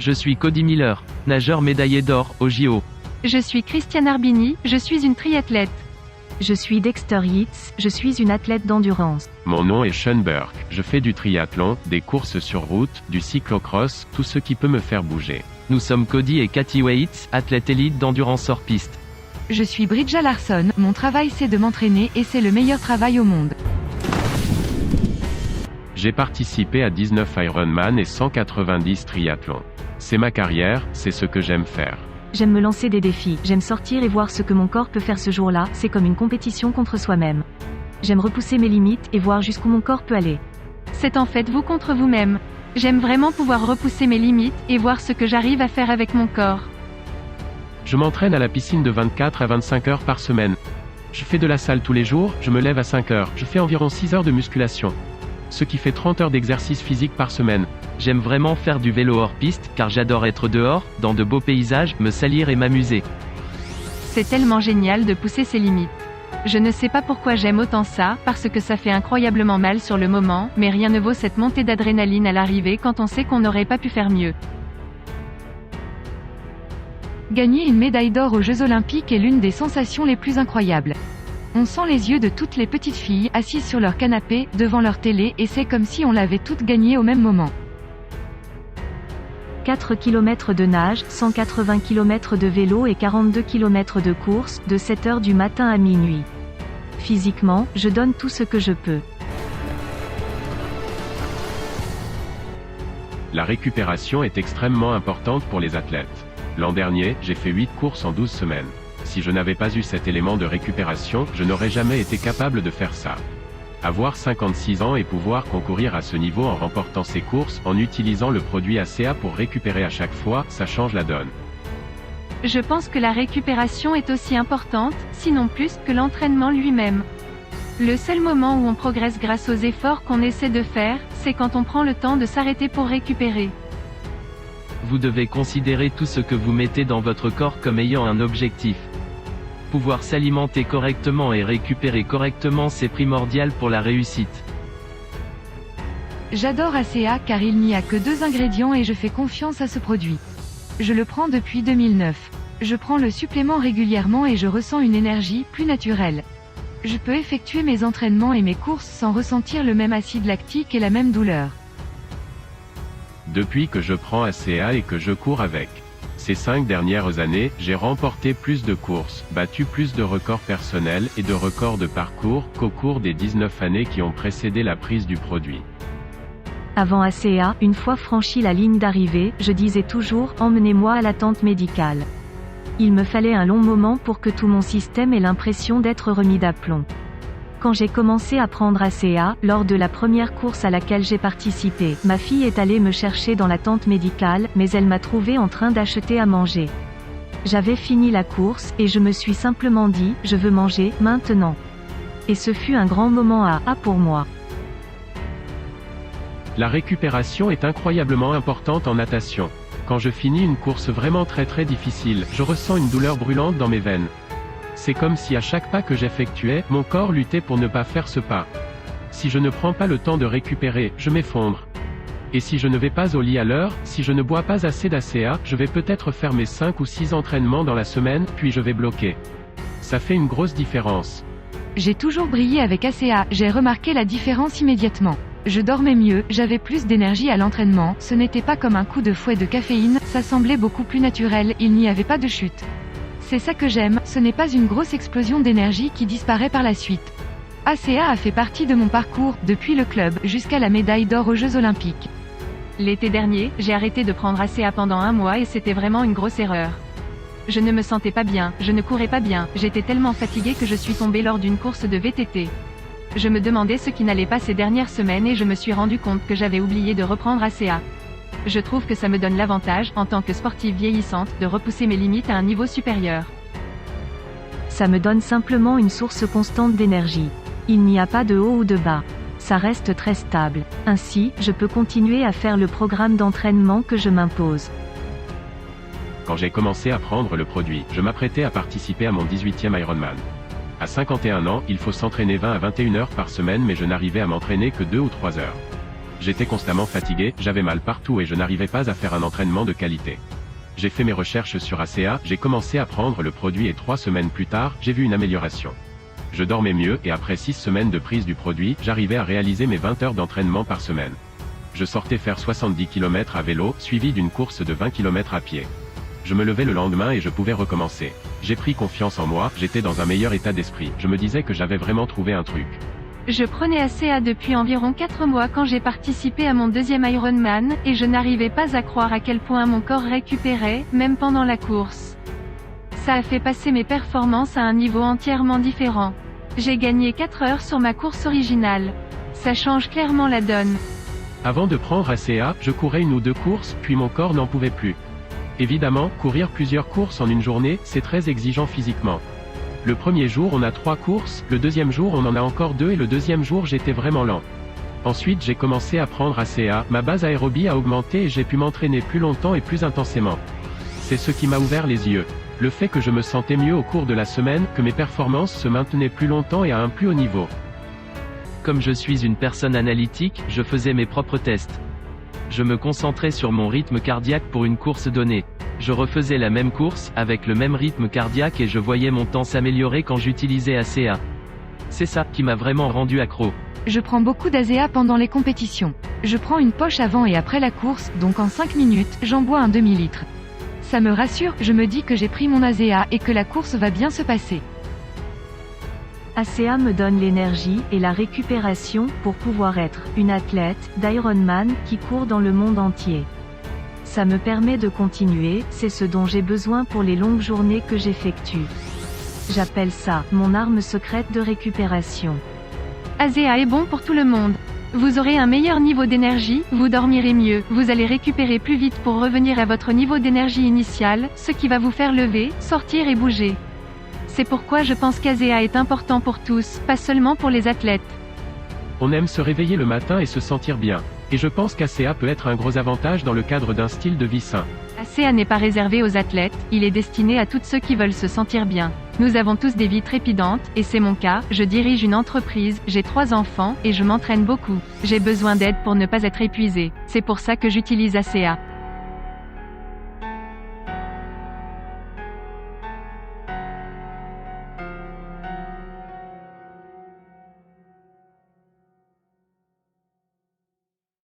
Je suis Cody Miller, nageur médaillé d'or au JO. Je suis Christiane Arbini, je suis une triathlète. Je suis Dexter Yates, je suis une athlète d'endurance. Mon nom est Sean Burke, je fais du triathlon, des courses sur route, du cyclocross, tout ce qui peut me faire bouger. Nous sommes Cody et Kathy Waits, athlètes élites d'endurance hors piste. Je suis Bridget Larson, mon travail c'est de m'entraîner et c'est le meilleur travail au monde. J'ai participé à 19 Ironman et 190 triathlons. C'est ma carrière, c'est ce que j'aime faire. J'aime me lancer des défis, j'aime sortir et voir ce que mon corps peut faire ce jour-là, c'est comme une compétition contre soi-même. J'aime repousser mes limites et voir jusqu'où mon corps peut aller. C'est en fait vous contre vous-même. J'aime vraiment pouvoir repousser mes limites et voir ce que j'arrive à faire avec mon corps. Je m'entraîne à la piscine de 24 à 25 heures par semaine. Je fais de la salle tous les jours, je me lève à 5 heures, je fais environ 6 heures de musculation. Ce qui fait 30 heures d'exercice physique par semaine. J'aime vraiment faire du vélo hors piste, car j'adore être dehors, dans de beaux paysages, me salir et m'amuser. C'est tellement génial de pousser ses limites. Je ne sais pas pourquoi j'aime autant ça, parce que ça fait incroyablement mal sur le moment, mais rien ne vaut cette montée d'adrénaline à l'arrivée quand on sait qu'on n'aurait pas pu faire mieux. Gagner une médaille d'or aux Jeux Olympiques est l'une des sensations les plus incroyables. On sent les yeux de toutes les petites filles assises sur leur canapé, devant leur télé, et c'est comme si on l'avait toutes gagné au même moment. 4 km de nage, 180 km de vélo et 42 km de course, de 7 h du matin à minuit. Physiquement, je donne tout ce que je peux. La récupération est extrêmement importante pour les athlètes. L'an dernier, j'ai fait 8 courses en 12 semaines. Si je n'avais pas eu cet élément de récupération, je n'aurais jamais été capable de faire ça. Avoir 56 ans et pouvoir concourir à ce niveau en remportant ces courses, en utilisant le produit ACA pour récupérer à chaque fois, ça change la donne. Je pense que la récupération est aussi importante, sinon plus, que l'entraînement lui-même. Le seul moment où on progresse grâce aux efforts qu'on essaie de faire, c'est quand on prend le temps de s'arrêter pour récupérer. Vous devez considérer tout ce que vous mettez dans votre corps comme ayant un objectif. Pouvoir s'alimenter correctement et récupérer correctement, c'est primordial pour la réussite. J'adore ACA car il n'y a que 2 ingrédients et je fais confiance à ce produit. Je le prends depuis 2009. Je prends le supplément régulièrement et je ressens une énergie plus naturelle. Je peux effectuer mes entraînements et mes courses sans ressentir le même acide lactique et la même douleur. Depuis que je prends ACA et que je cours avec. Ces 5 dernières années, j'ai remporté plus de courses, battu plus de records personnels et de records de parcours qu'au cours des 19 années qui ont précédé la prise du produit. Avant ACA, une fois franchi la ligne d'arrivée, je disais toujours « Emmenez-moi à la tente médicale ». Il me fallait un long moment pour que tout mon système ait l'impression d'être remis d'aplomb. Quand j'ai commencé à prendre ACA, lors de la première course à laquelle j'ai participé, ma fille est allée me chercher dans la tente médicale, mais elle m'a trouvé en train d'acheter à manger. J'avais fini la course, et je me suis simplement dit, je veux manger, maintenant. Et ce fut un grand moment pour moi. La récupération est incroyablement importante en natation. Quand je finis une course vraiment très difficile, je ressens une douleur brûlante dans mes veines. C'est comme si à chaque pas que j'effectuais, mon corps luttait pour ne pas faire ce pas. Si je ne prends pas le temps de récupérer, je m'effondre. Et si je ne vais pas au lit à l'heure, si je ne bois pas assez d'ACA, je vais peut-être faire mes 5 ou 6 entraînements dans la semaine, puis je vais bloquer. Ça fait une grosse différence. J'ai toujours brillé avec ACA, j'ai remarqué la différence immédiatement. Je dormais mieux, j'avais plus d'énergie à l'entraînement, ce n'était pas comme un coup de fouet de caféine, ça semblait beaucoup plus naturel, il n'y avait pas de chute. C'est ça que j'aime, ce n'est pas une grosse explosion d'énergie qui disparaît par la suite. ACA a fait partie de mon parcours, depuis le club, jusqu'à la médaille d'or aux Jeux Olympiques. L'été dernier, j'ai arrêté de prendre ACA pendant 1 mois et c'était vraiment une grosse erreur. Je ne me sentais pas bien, je ne courais pas bien, j'étais tellement fatiguée que je suis tombée lors d'une course de VTT. Je me demandais ce qui n'allait pas ces dernières semaines et je me suis rendu compte que j'avais oublié de reprendre ACA. Je trouve que ça me donne l'avantage, en tant que sportive vieillissante, de repousser mes limites à un niveau supérieur. Ça me donne simplement une source constante d'énergie. Il n'y a pas de haut ou de bas. Ça reste très stable. Ainsi, je peux continuer à faire le programme d'entraînement que je m'impose. Quand j'ai commencé à prendre le produit, je m'apprêtais à participer à mon 18e Ironman. À 51 ans, il faut s'entraîner 20 à 21 heures par semaine mais je n'arrivais à m'entraîner que 2 ou 3 heures. J'étais constamment fatigué, j'avais mal partout et je n'arrivais pas à faire un entraînement de qualité. J'ai fait mes recherches sur ACA, j'ai commencé à prendre le produit et 3 semaines plus tard, j'ai vu une amélioration. Je dormais mieux et après 6 semaines de prise du produit, j'arrivais à réaliser mes 20 heures d'entraînement par semaine. Je sortais faire 70 km à vélo, suivi d'une course de 20 km à pied. Je me levais le lendemain et je pouvais recommencer. J'ai pris confiance en moi, j'étais dans un meilleur état d'esprit, je me disais que j'avais vraiment trouvé un truc. Je prenais ACA depuis environ 4 mois quand j'ai participé à mon deuxième Ironman, et je n'arrivais pas à croire à quel point mon corps récupérait, même pendant la course. Ça a fait passer mes performances à un niveau entièrement différent. J'ai gagné 4 heures sur ma course originale. Ça change clairement la donne. Avant de prendre ACA, je courais 1 ou 2 courses, puis mon corps n'en pouvait plus. Évidemment, courir plusieurs courses en une journée, c'est très exigeant physiquement. Le premier jour on a 3 courses, le deuxième jour on en a encore 2 et le deuxième jour j'étais vraiment lent. Ensuite j'ai commencé à prendre ACA, ma base aérobie a augmenté et j'ai pu m'entraîner plus longtemps et plus intensément. C'est ce qui m'a ouvert les yeux. Le fait que je me sentais mieux au cours de la semaine, que mes performances se maintenaient plus longtemps et à un plus haut niveau. Comme je suis une personne analytique, je faisais mes propres tests. Je me concentrais sur mon rythme cardiaque pour une course donnée. Je refaisais la même course, avec le même rythme cardiaque et je voyais mon temps s'améliorer quand j'utilisais ACA. C'est ça qui m'a vraiment rendu accro. Je prends beaucoup d'ACA pendant les compétitions. Je prends une poche avant et après la course, donc en 5 minutes, j'en bois un demi-litre. Ça me rassure, je me dis que j'ai pris mon ACA et que la course va bien se passer. ACA me donne l'énergie et la récupération pour pouvoir être une athlète d'Ironman qui court dans le monde entier. Ça me permet de continuer, c'est ce dont j'ai besoin pour les longues journées que j'effectue. J'appelle ça mon arme secrète de récupération. ACA est bon pour tout le monde. Vous aurez un meilleur niveau d'énergie, vous dormirez mieux, vous allez récupérer plus vite pour revenir à votre niveau d'énergie initial, ce qui va vous faire lever, sortir et bouger. C'est pourquoi je pense qu'ACA est important pour tous, pas seulement pour les athlètes. On aime se réveiller le matin et se sentir bien. Et je pense qu'ACA peut être un gros avantage dans le cadre d'un style de vie sain. ACA n'est pas réservé aux athlètes, il est destiné à tous ceux qui veulent se sentir bien. Nous avons tous des vies trépidantes, et c'est mon cas, je dirige une entreprise, j'ai 3 enfants, et je m'entraîne beaucoup. J'ai besoin d'aide pour ne pas être épuisé. C'est pour ça que j'utilise ACA.